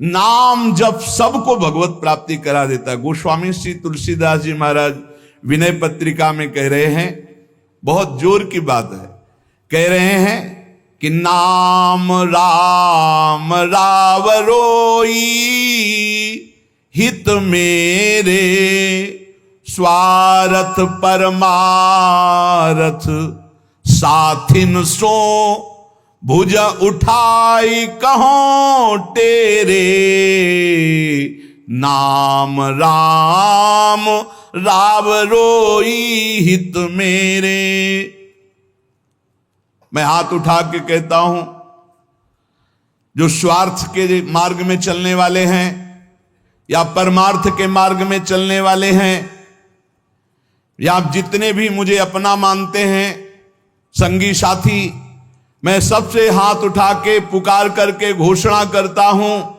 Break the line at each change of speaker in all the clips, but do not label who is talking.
नाम जब सबको भगवत प्राप्ति करा देता है। गोस्वामी श्री तुलसीदास जी महाराज विनय पत्रिका में कह रहे हैं, बहुत जोर की बात है, कह रहे हैं कि नाम राम रावरोई हित मेरे स्वार्थ परमारथ साथिन सो भुज उठाई कहो तेरे नाम राम रावरोई हित मेरे। मैं हाथ उठा के कहता हूं, जो स्वार्थ के मार्ग में चलने वाले हैं या परमार्थ के मार्ग में चलने वाले हैं, या आप जितने भी मुझे अपना मानते हैं संगी साथी, मैं सबसे हाथ उठा के पुकार करके घोषणा करता हूं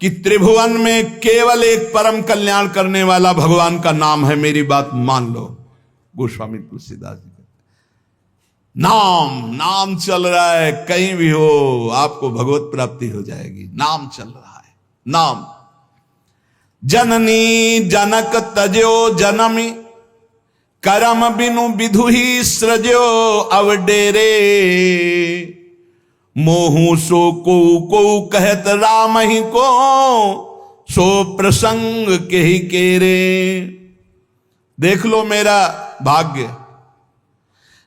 कि त्रिभुवन में केवल एक परम कल्याण करने वाला भगवान का नाम है। मेरी बात मान लो। गोस्वामी तुलसीदास जी, नाम चल रहा है, कहीं भी हो आपको भगवत प्राप्ति हो जाएगी। नाम चल रहा है, नाम। जननी जनक तजो जनमी करम बिनु विधु ही सृजो अवडेरे मोहू सो को कहत राम ही को सो प्रसंग के ही केरे। देख लो मेरा भाग्य,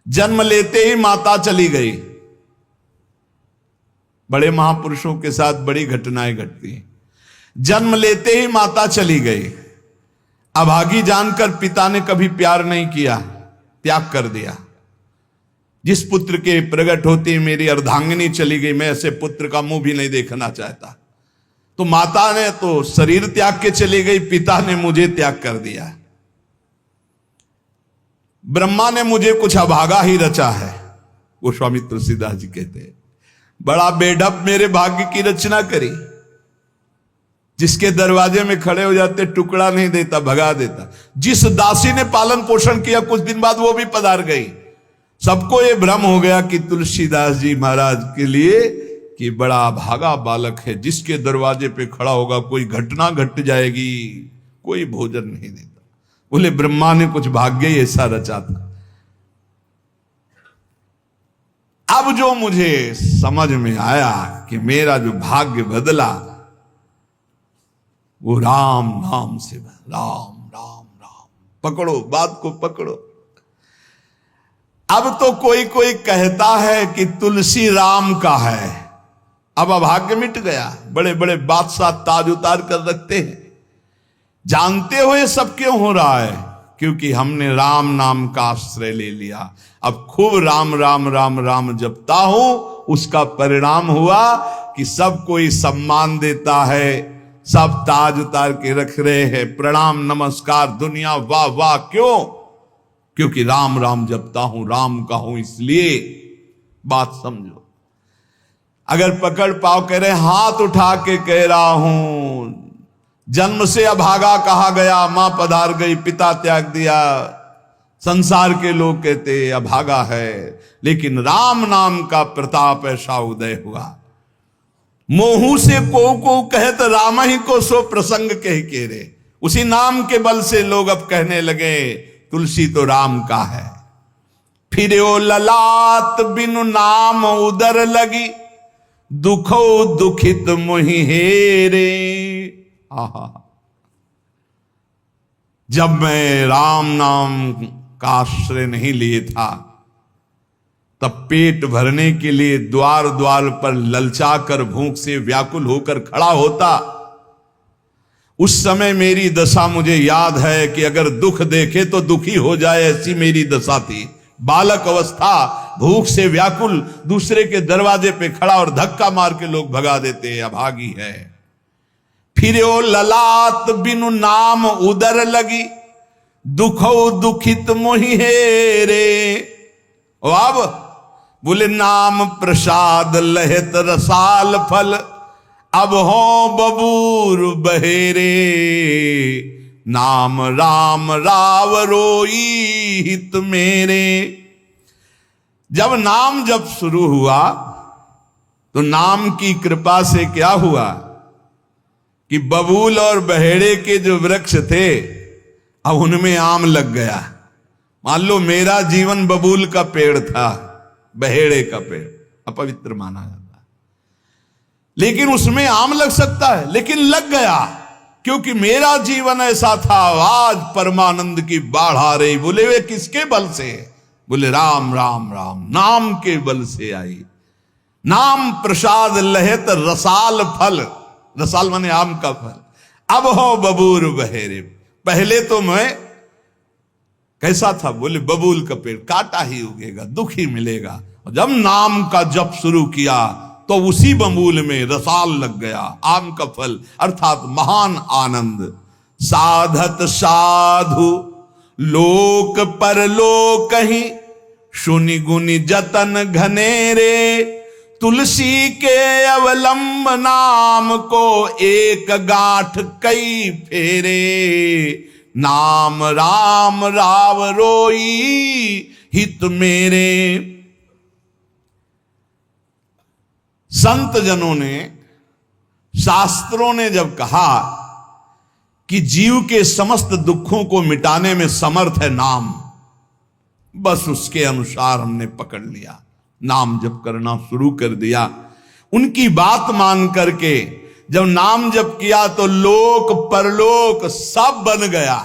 जन्म लेते ही माता चली गई। बड़े महापुरुषों के साथ बड़ी घटनाएं घटती हैं। जन्म लेते ही माता चली गई। अभागी जानकर पिता ने कभी प्यार नहीं किया, त्याग कर दिया। जिस पुत्र के प्रकट होते मेरी अर्धांगिनी चली गई, मैं ऐसे पुत्र का मुंह भी नहीं देखना चाहता। तो माता ने तो शरीर त्याग के चली गई, पिता ने मुझे त्याग कर दिया। ब्रह्मा ने मुझे कुछ अभागा ही रचा है। गोस्वामी तुलसीदास जी कहते हैं, बड़ा बेढप मेरे भाग्य की रचना करी। जिसके दरवाजे में खड़े हो जाते टुकड़ा नहीं देता, भगा देता। जिस दासी ने पालन पोषण किया, कुछ दिन बाद वो भी पधार गई। सबको ये भ्रम हो गया कि तुलसीदास जी महाराज के लिए कि बड़ा भागा बालक है, जिसके दरवाजे पे खड़ा होगा कोई घटना घट जाएगी, कोई भोजन नहीं देता। बोले ब्रह्मा ने कुछ भाग्य ही ऐसा रचा था। अब जो मुझे समझ में आया कि मेरा जो भाग्य बदला वो राम नाम से। राम राम राम, पकड़ो बात को, पकड़ो। अब तो कोई कोई कहता है कि तुलसी राम का है। अब अभाग्य मिट गया। बड़े बड़े बादशाह ताज उतार कर रखते हैं। जानते हुए सब क्यों हो रहा है? क्योंकि हमने राम नाम का आश्रय ले लिया। अब खूब राम राम राम राम जपता हूं, उसका परिणाम हुआ कि सब कोई सम्मान देता है, सब ताज उतार के रख रहे हैं, प्रणाम नमस्कार, दुनिया वाह वाह। क्यों? क्योंकि राम राम जपता हूं, राम का हूं, इसलिए। बात समझो। अगर पकड़ पाओ, कह रहे हाथ उठा के कह रहा हूं, जन्म से अभागा कहा गया, मां पधार गई, पिता त्याग दिया। संसार के लोग कहते अभागा है, लेकिन राम नाम का प्रताप ऐसा उदय हुआ। मोहू से को कहत राम ही को सो प्रसंग कह के रे। उसी नाम के बल से लोग अब कहने लगे तुलसी तो राम का है। फिर ओ ललाट बिनु नाम उदर लगी, दुखो दुखित मोहि हेरे। आहा, जब मैं राम नाम का आश्रय नहीं लिए था, तब पेट भरने के लिए द्वार द्वार पर ललचाकर भूख से व्याकुल होकर खड़ा होता। उस समय मेरी दशा मुझे याद है कि अगर दुख देखे तो दुखी हो जाए, ऐसी मेरी दशा थी। बालक अवस्था, भूख से व्याकुल, दूसरे के दरवाजे पे खड़ा और धक्का मार के लोग भगा देते, अभागी है। फिर ओ ललाट बिनु नाम उदर लगी, दुखो दुखित मोहि हेरे। अब बोले नाम प्रसाद लहत रसाल फल, अब हो बबूर बहेरे। नाम राम राव रोई हित मेरे। जब नाम जब शुरू हुआ तो नाम की कृपा से क्या हुआ? कि बबूल और बहेड़े के जो वृक्ष थे अब उनमें आम लग गया। मान लो मेरा जीवन बबूल का पेड़ था, बहेड़े का पेड़ अपवित्र माना जाता है, लेकिन उसमें आम लग सकता है, लेकिन लग गया क्योंकि मेरा जीवन ऐसा था। आज परमानंद की बाढ़ आ रही। बोले वे किसके बल से? बोले राम राम राम, नाम के बल से आई। नाम प्रसाद लहत रसाल फल, रसाल माने आम का फल। अब हो बबूर बहेरे। पहले तो मैं कैसा था? बोले बबूल का पेड़, काटा ही उगेगा, दुख ही मिलेगा। जब नाम का जप शुरू किया तो उसी बबूल में रसाल लग गया, आम का फल, अर्थात महान आनंद। साधत साधु लोक परलोक ही, सुनि गुनि जतन घनेरे। तुलसी के अवलंब नाम को, एक गांठ कई फेरे। नाम राम राव रोई, हित मेरे। संत जनों ने, शास्त्रों ने जब कहा कि जीव के समस्त दुखों को मिटाने में समर्थ है नाम, बस उसके अनुसार हमने पकड़ लिया, नाम जप करना शुरू कर दिया। उनकी बात मान करके जब नाम जप किया तो लोक परलोक सब बन गया।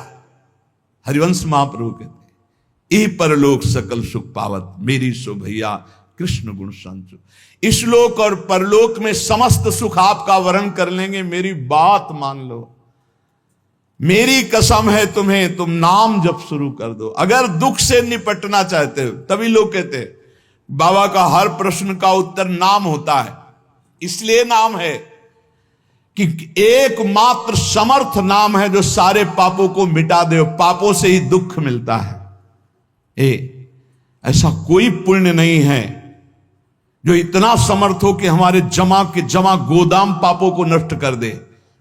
हरिवंश महाप्रभु कहते ये परलोक सकल सुख पावत, मेरी सो भैया कृष्ण गुण संचु। इस लोक और परलोक में समस्त सुख आपका वर्ण कर लेंगे, मेरी बात मान लो, मेरी कसम है तुम्हें, तुम नाम जप शुरू कर दो। अगर दुख से निपटना चाहते हो, तभी लोग कहते हैं बाबा का हर प्रश्न का उत्तर नाम होता है। इसलिए नाम है कि एकमात्र समर्थ नाम है जो सारे पापों को मिटा दे। पापों से ही दुख मिलता है। ऐसा कोई पुण्य नहीं है जो इतना समर्थ हो कि हमारे जमा के जमा गोदाम पापों को नष्ट कर दे।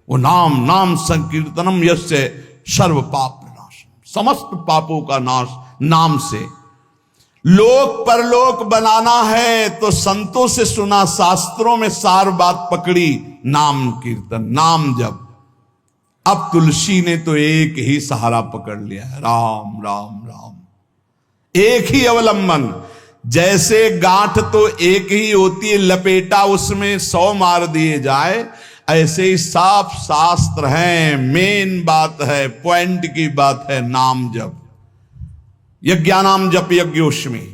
वो नाम, नाम संकीर्तनम यस्य सर्व पाप नाश, समस्त पापों का नाश नाम से। लोक परलोक बनाना है तो संतों से सुना, शास्त्रों में सार बात पकड़ी, नाम कीर्तन, नाम जप। अब तुलसी ने तो एक ही सहारा पकड़ लिया है, राम राम राम, एक ही अवलंबन। जैसे गांठ तो एक ही होती है, लपेटा उसमें 100 मार दिए जाए, ऐसे ही साफ शास्त्र है, मेन बात है, पॉइंट की बात है, नाम जप। यज्ञानाम जप यज्ञोष्मी,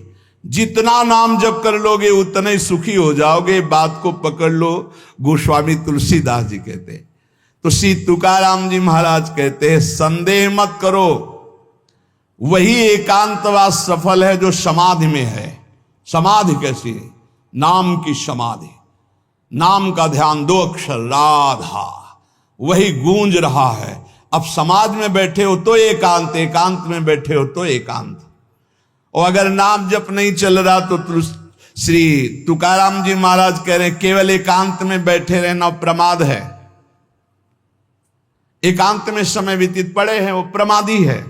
जितना नाम जप कर लोगे उतने ही सुखी हो जाओगे। बात को पकड़ लो। गोस्वामी तुलसीदास जी कहते हैं, तो श्री तुकाराम जी महाराज कहते हैं, संदेह मत करो, वही एकांतवास सफल है जो समाधि में है। समाधि कैसी है? नाम की समाधि, नाम का ध्यान, 2 अक्षर राधा, वही गूंज रहा है। अब समाज में बैठे हो तो एकांत, एकांत में बैठे हो तो एकांत। और अगर नाम जप नहीं चल रहा तो श्री तुकाराम जी महाराज कह रहे हैं केवल एकांत में बैठे रहना प्रमाद है। एकांत में समय व्यतीत पड़े हैं वो प्रमादी है।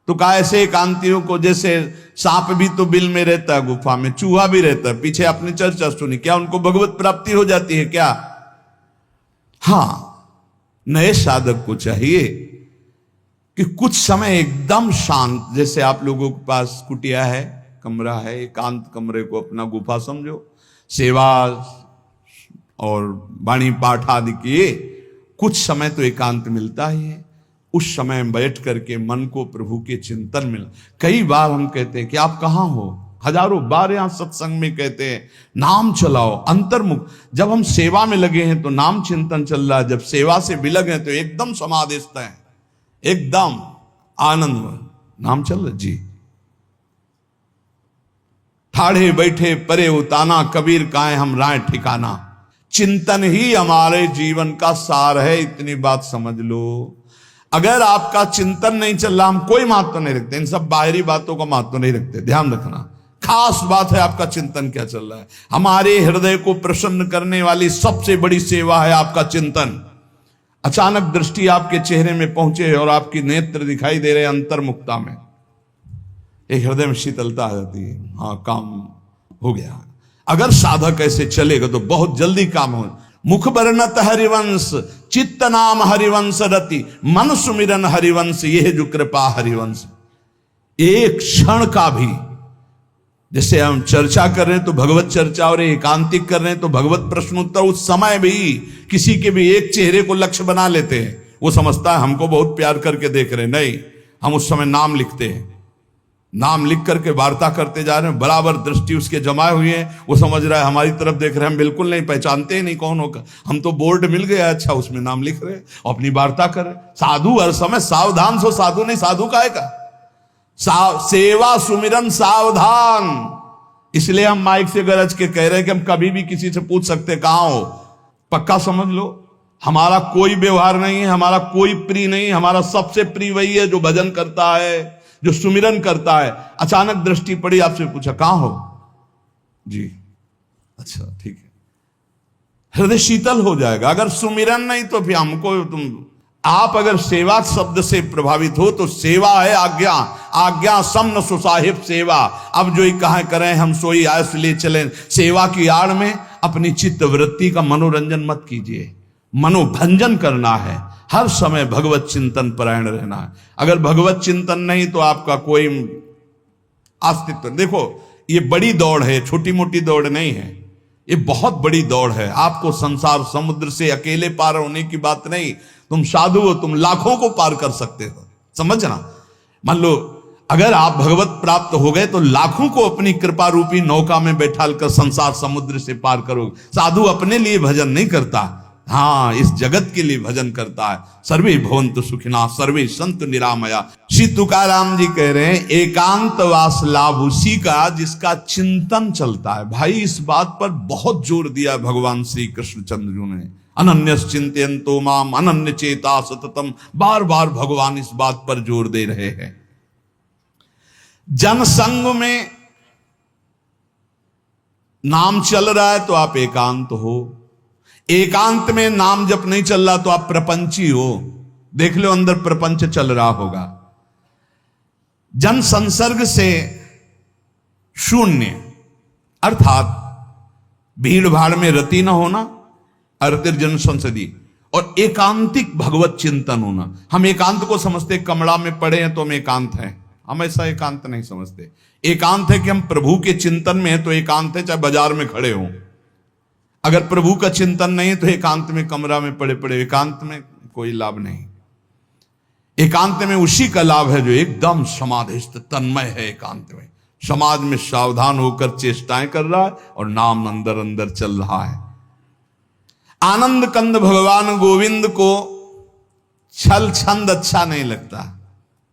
तो कैसे एकांतियों को, जैसे सांप भी तो बिल में रहता है, गुफा में चूहा भी रहता है, पीछे आपने चर्चा सुनी, क्या उनको भगवत प्राप्ति हो जाती है क्या? हाँ, नए साधक को चाहिए कि कुछ समय एकदम शांत, जैसे आप लोगों के पास कुटिया है, कमरा है, एकांत कमरे को अपना गुफा समझो, सेवा और वाणी पाठ आदि किए, कुछ समय तो एकांत मिलता ही है। उस समय बैठ करके मन को प्रभु के चिंतन में, कई बार हम कहते हैं कि आप कहाँ हो, हजारों बार यहां सत्संग में कहते हैं नाम चलाओ, अंतर्मुख। जब हम सेवा में लगे हैं तो नाम चिंतन चल रहा है, जब सेवा से विलग हैं तो एकदम समाधिस्थ है, एकदम आनंद, नाम चल रहा जी। ठाढ़े बैठे परे उताना, कबीर काहे हम राय ठिकाना। चिंतन ही हमारे जीवन का सार है, इतनी बात समझ लो। अगर आपका चिंतन नहीं चल रहा, हम कोई महत्व नहीं रखते, इन सब बाहरी बातों का महत्व नहीं रखते, ध्यान रखना। खास बात है आपका चिंतन क्या चल रहा है। हमारे हृदय को प्रसन्न करने वाली सबसे बड़ी सेवा है आपका चिंतन। अचानक दृष्टि आपके चेहरे में पहुंचे और आपकी नेत्र दिखाई दे रहे अंतर्मुखता में, एक हृदय में शीतलता आ जाती है, हाँ काम हो गया। अगर साधक ऐसे चलेगा तो बहुत जल्दी काम हो। मुख बरनत हरिवंश चित्त नाम हरिवंश रति, मन सुमिरन हरिवंश, यह जो कृपा हरिवंश। एक क्षण का भी, जैसे हम चर्चा कर रहे हैं तो भगवत चर्चा और एकांतिक कर रहे हैं तो भगवत प्रश्नोत्तर, उस समय भी किसी के भी एक चेहरे को लक्ष्य बना लेते हैं। वो समझता है हमको बहुत प्यार करके देख रहे हैं, नहीं, हम उस समय नाम लिखते हैं, नाम लिख करके वार्ता करते जा रहे हैं, बराबर दृष्टि उसके जमाए हुए हैं, वो समझ रहा है हमारी तरफ देख रहे हैं, हम बिल्कुल नहीं पहचानते ही नहीं कौन होगा, हम तो बोर्ड मिल गया, अच्छा उसमें नाम लिख रहे हैं, अपनी वार्ता कर रहे हैं। साधु हर समय सावधान सो, साधु नहीं, साधु काहे का, सेवा सुमिरन सावधान। इसलिए हम माइक से गरज के कह रहे हैं कि हम कभी भी किसी से पूछ सकते कहां हो, पक्का समझ लो, हमारा कोई व्यवहार नहीं है, हमारा कोई प्रिय नहीं, हमारा सबसे प्रिय वही है जो भजन करता है, जो सुमिरन करता है। अचानक दृष्टि पड़ी, आपसे पूछा कहां हो जी, अच्छा ठीक है, हृदय शीतल हो जाएगा। अगर सुमिरन नहीं तो फिर हमको आप अगर सेवा शब्द से प्रभावित हो तो सेवा है आज्ञा, आज्ञा समन सुसाहिब सेवा। अब जो ही कहा करें हम सोई आयस ले चलें, सेवा की आड़ में अपनी चित्त वृत्ति का मनोरंजन मत कीजिए, मनोभंजन करना है, हर समय भगवत चिंतन परायण रहना है। अगर भगवत चिंतन नहीं तो आपका कोई अस्तित्व, देखो ये बड़ी दौड़ है, छोटी मोटी दौड़ नहीं है, ये बहुत बड़ी दौड़ है। आपको संसार समुद्र से अकेले पार होने की बात नहीं, तुम साधु हो, तुम लाखों को पार कर सकते हो, समझना। मान लो अगर आप भगवत प्राप्त हो गए तो लाखों को अपनी कृपा रूपी नौका में बैठाल कर संसार समुद्र से पार करोगे। साधु अपने लिए भजन नहीं करता, हाँ इस जगत के लिए भजन करता है। सर्वे भवन्तु सुखिनः सर्वे सन्तु निरामया। श्री तुकाराम जी कह रहे हैं एकांतवास लाभ उसी का जिसका चिंतन चलता है। भाई इस बात पर बहुत जोर दिया भगवान श्री कृष्णचंद्र जी ने, अनन्यस चिंतयन्तो माम अनन्य चेता सततम। बार बार भगवान इस बात पर जोर दे रहे हैं। जनसंग में नाम चल रहा है तो आप एकांत हो, एकांत में नाम जब नहीं चल रहा तो आप प्रपंची हो। देख लो अंदर प्रपंच चल रहा होगा। जन संसर्ग से शून्य अर्थात भीड़ भाड़ में रति न होना, अर्तिर जन संसदी, और एकांतिक भगवत चिंतन होना। हम एकांत को समझते कमरा में पड़े हैं तो हम एकांत हैं, हम ऐसा एकांत नहीं समझते। एकांत है कि हम प्रभु के चिंतन में हैं तो एकांत है, चाहे बाजार में खड़े हों। अगर प्रभु का चिंतन नहीं है तो एकांत में कमरा में पड़े पड़े एकांत में कोई लाभ नहीं। एकांत में उसी का लाभ है जो एकदम समाधिस्थ तन्मय है, एकांत में समाज में सावधान होकर चेष्टाएं कर रहा है और नाम अंदर अंदर चल रहा है। आनंद कंद भगवान गोविंद को छल छंद अच्छा नहीं लगता,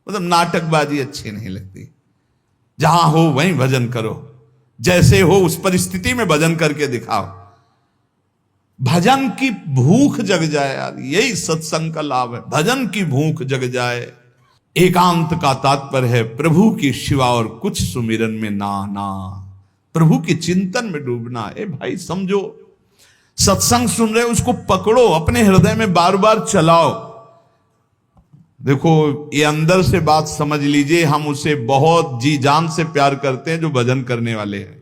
मतलब नाटकबाजी अच्छी नहीं लगती। जहां हो वहीं भजन करो, जैसे हो उस परिस्थिति में भजन करके दिखाओ। भजन की भूख जग जाए यार, यही सत्संग का लाभ है। भजन की भूख जग जाए। एकांत का तात्पर्य है प्रभु की शिवा और कुछ सुमिरन में ना ना, प्रभु के चिंतन में डूबना। ए भाई समझो, सत्संग सुन रहे उसको पकड़ो, अपने हृदय में बार बार चलाओ। देखो ये अंदर से बात समझ लीजिए, हम उसे बहुत जी जान से प्यार करते हैं जो भजन करने वाले हैं।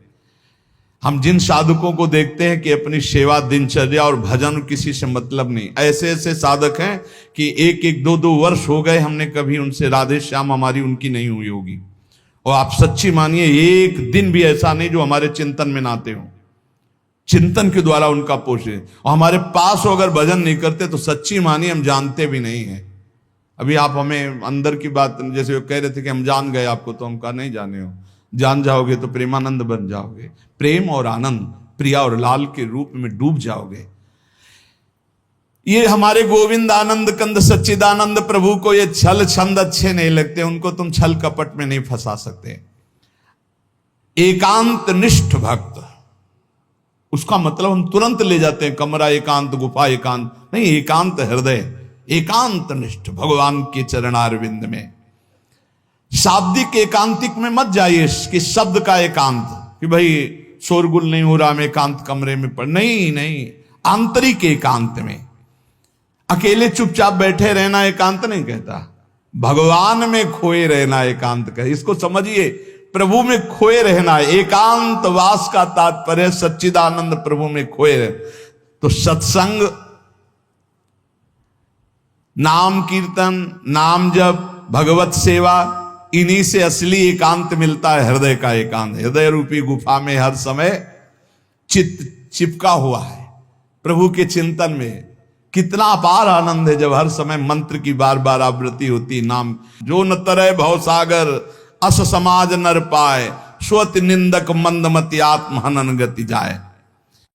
हम जिन साधकों को देखते हैं कि अपनी सेवा दिनचर्या और भजन किसी से मतलब नहीं, ऐसे ऐसे साधक हैं कि एक एक दो दो वर्ष हो गए हमने कभी उनसे राधे श्याम हमारी उनकी नहीं हुई होगी। और आप सच्ची मानिए एक दिन भी ऐसा नहीं जो हमारे चिंतन में ना आते हो, चिंतन के द्वारा उनका पोषे। और हमारे पास हो अगर भजन नहीं करते तो सच्ची मानिए हम जानते भी नहीं है। अभी आप हमें अंदर की बात, जैसे वो कह रहे थे कि हम जान गए आपको, तो हम कहा नहीं जाने हो, जान जाओगे तो प्रेमानंद बन जाओगे, प्रेम और आनंद प्रिया और लाल के रूप में डूब जाओगे। ये हमारे गोविंद आनंद कंद सच्चिदानंद प्रभु को ये छल छंद अच्छे नहीं लगते, उनको तुम छल कपट में नहीं फंसा सकते। एकांत निष्ठ भक्त, उसका मतलब हम तुरंत ले जाते हैं कमरा एकांत, गुफा एकांत नहीं, एकांत हृदय, एकांत निष्ठ भगवान के चरणारविंद में। शाब्दिक एकांतिक में मत जाइए कि शब्द का एकांत, कि भाई शोरगुल नहीं हो रहा, मैं एकांत कमरे में पढ़, नहीं नहीं, आंतरिक एकांत में अकेले चुपचाप बैठे रहना एकांत नहीं कहता, भगवान में खोए रहना एकांत कहता। इसको समझिए, प्रभु में खोए रहना, एकांत वास का तात्पर्य सच्चिदानंद प्रभु में खोए रहे। तो सत्संग नाम कीर्तन, नाम जप, भगवत सेवा, इन्हीं से असली एकांत मिलता है, हृदय का एकांत। हृदय रूपी गुफा में हर समय चित्त चिपका हुआ है प्रभु के चिंतन में। कितना अपार आनंद है जब हर समय मंत्र की बार बार आवृत्ति होती। नाम जो न तरय भव सागर, अस समाज नर पाए, स्वत निंदक मंदमति आत्म हनन गति जाए।